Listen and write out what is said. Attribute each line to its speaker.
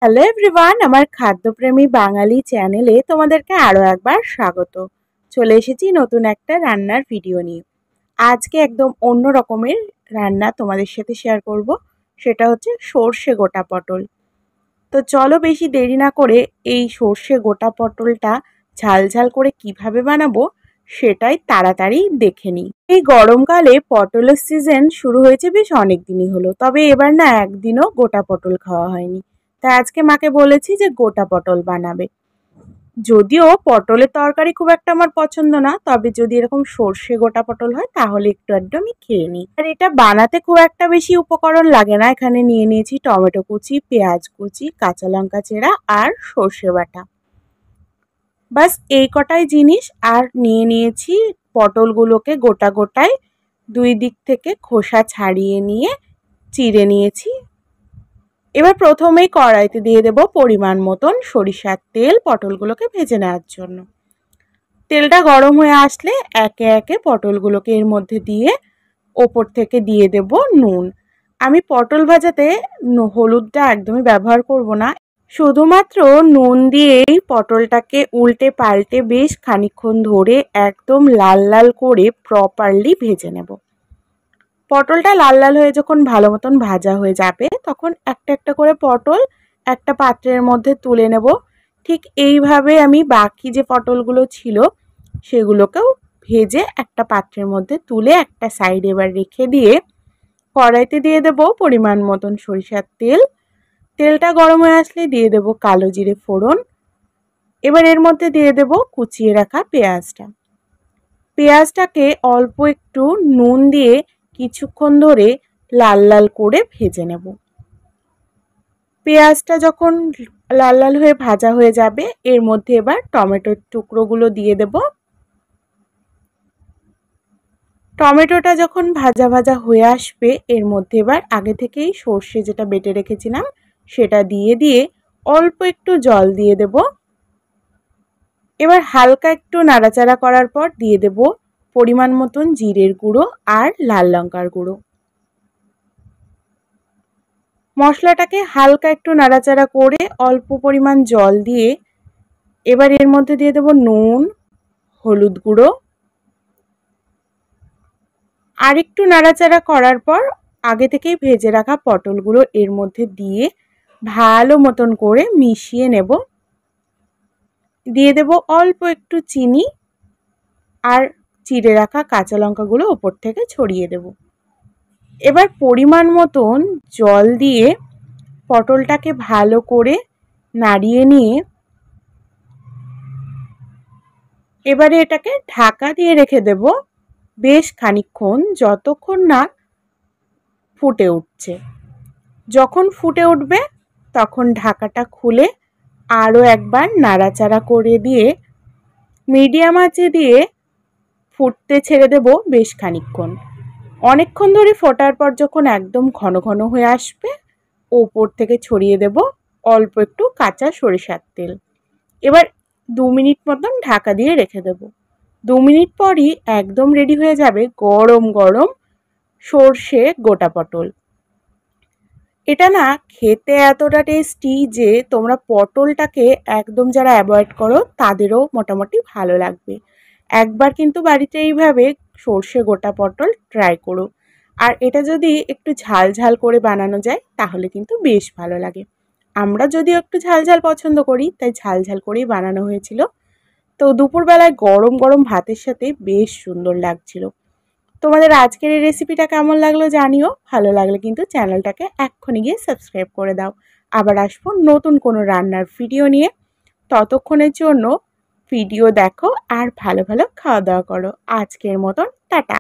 Speaker 1: Hello everyone, আমার খাদ্যপ্রেমী বাঙালি চ্যানেলে তোমাদেরকে আরও একবার স্বাগত। চলে এসেছি নতুন একটা রান্নার ভিডিও নিয়ে। আজকে একদম অন্য রকমের রান্না তোমাদের সাথে শেয়ার করব। সেটা হচ্ছে সর্ষে গোটা পটল। তো চলো বেশি দেরি না করে এই সর্ষে গোটা পটলটা ঝাল ঝাল করে কিভাবে বানাবো সেটাই তাড়াতাড়ি দেখে নিই। এই গরমকালে পটলের সিজন শুরু হয়েছে বেশ অনেক দিনই হলো, তবে এবার না একদিনও গোটা পটল খাওয়া হয়নি। তাই আজকে মাকে বলেছি যে গোটা পটল বানাবে। যদিও পটলের তরকারি খুব একটা আমার পছন্দ না, তবে যদি এরকম সর্ষে গোটা পটল হয় তাহলে একটু আধটু আমি খেয়ে নিই। আর এটা বানাতে খুব একটা বেশি উপকরণ লাগে না। এখানে নিয়ে নিয়েছি টমেটো কুচি, পেঁয়াজ কুচি, কাঁচা লঙ্কা চেরা আর সর্ষে বাটা। বাস এই কটাই জিনিস। আর নিয়ে নিয়েছি পটলগুলোকে গোটা গোটায় দুই দিক থেকে খোসা ছাড়িয়ে নিয়ে চিড়ে নিয়েছি। এবার প্রথমেই কড়াইতে দিয়ে দেব পরিমাণ মতন সরিষার তেল পটলগুলোকে ভেজে নেওয়ার জন্য। তেলটা গরম হয়ে আসলে একে একে পটলগুলোকে এর মধ্যে দিয়ে ওপর থেকে দিয়ে দেব নুন। আমি পটল ভাজাতে হলুদটা একদমই ব্যবহার করব না, শুধুমাত্র নুন দিয়েই পটলটাকে উল্টে পাল্টে বেশ খানিকক্ষণ ধরে একদম লাল লাল করে প্রপারলি ভেজে নেব। পটলটা লাল লাল হয়ে যখন ভালো মতন ভাজা হয়ে যাবে তখন একটা একটা করে পটল একটা পাত্রের মধ্যে তুলে নেব। ঠিক এইভাবে আমি বাকি যে পটলগুলো ছিল সেগুলোকেও ভেজে একটা পাত্রের মধ্যে তুলে একটা সাইডে এবার রেখে দিয়ে কড়াইতে দিয়ে দেব পরিমাণ মতন সরিষার তেল। তেলটা গরম হয়ে আসলে দিয়ে দেব কালো জিরে ফোড়ন। এবার এর মধ্যে দিয়ে দেব কুচিয়ে রাখা পেঁয়াজটা। পেঁয়াজটাকে অল্প একটু নুন দিয়ে কিছুক্ষণ ধরে লাল লাল করে ভেজে নেব। পেঁয়াজটা যখন লাল লাল হয়ে ভাজা হয়ে যাবে এর মধ্যে এবার টমেটোর টুকরোগুলো দিয়ে দেব। টমেটোটা যখন ভাজা ভাজা হয়ে আসবে এর মধ্যে এবার আগে থেকেই সর্ষে যেটা বেটে রেখেছিলাম সেটা দিয়ে অল্প একটু জল দিয়ে দেব। এবার হালকা একটু নাড়াচাড়া করার পর দিয়ে দেব পরিমাণ মতন জিরের গুঁড়ো আর লাল লঙ্কার গুঁড়ো। মশলাটাকে হালকা একটু নাড়াচাড়া করে অল্প পরিমাণ জল দিয়ে এবার এর মধ্যে দিয়ে দেব নুন, হলুদ গুঁড়ো। আর একটু নাড়াচাড়া করার পর আগে থেকেই ভেজে রাখা পটলগুলো এর মধ্যে দিয়ে ভালো মতন করে মিশিয়ে নেব। দিয়ে দেব অল্প একটু চিনি আর চিড়ে রাখা কাঁচা লঙ্কাগুলো ওপর থেকে ছড়িয়ে দেব। এবার পরিমাণ মতন জল দিয়ে পটলটাকে ভালো করে নাড়িয়ে নিয়ে এবারে এটাকে ঢাকা দিয়ে রেখে দেব বেশ খানিকক্ষণ, যতক্ষণ না ফুটে উঠছে। যখন ফুটে উঠবে তখন ঢাকাটা খুলে আরও একবার নাড়াচাড়া করে দিয়ে মিডিয়াম আঁচে দিয়ে ফুটতে ছেড়ে দেব বেশ খানিকক্ষণ। অনেকক্ষণ ধরে ফোটার পর যখন একদম ঘন ঘন হয়ে আসবে ওপর থেকে ছড়িয়ে দেব অল্প একটু কাঁচা সরিষার তেল। এবার 2 মিনিট মতন ঢাকা দিয়ে রেখে দেব। 2 মিনিট পরই একদম রেডি হয়ে যাবে গরম গরম সর্ষে গোটা পটল। এটা না খেতে এতটা টেস্টি যে তোমরা পটলটাকে একদম যারা অ্যাভয়েড করো তাদেরও মোটামুটি ভালো লাগবে। একবার কিন্তু বাড়িতে এইভাবে সর্ষে গোটা পটল ট্রাই করো। আর এটা যদি একটু ঝাল ঝাল করে বানানো যায় তাহলে কিন্তু বেশ ভালো লাগে। আমরা যদিও একটু ঝাল ঝাল পছন্দ করি তাই ঝাল ঝাল করেই বানানো হয়েছিল। তো দুপুরবেলায় গরম গরম ভাতের সাথে বেশ সুন্দর লাগছিল। তোমাদের আজকের এই রেসিপিটা কেমন লাগলো জানিও। ভালো লাগলে কিন্তু চ্যানেলটাকে এক্ষুনি গিয়ে সাবস্ক্রাইব করে দাও। আবার আসবো নতুন কোনো রান্নার ভিডিও নিয়ে। ততক্ষণের জন্য ভিডিও দেখো আর ভালো ভালো খাওয়া দাওয়া করো। আজকের মতন টাটা।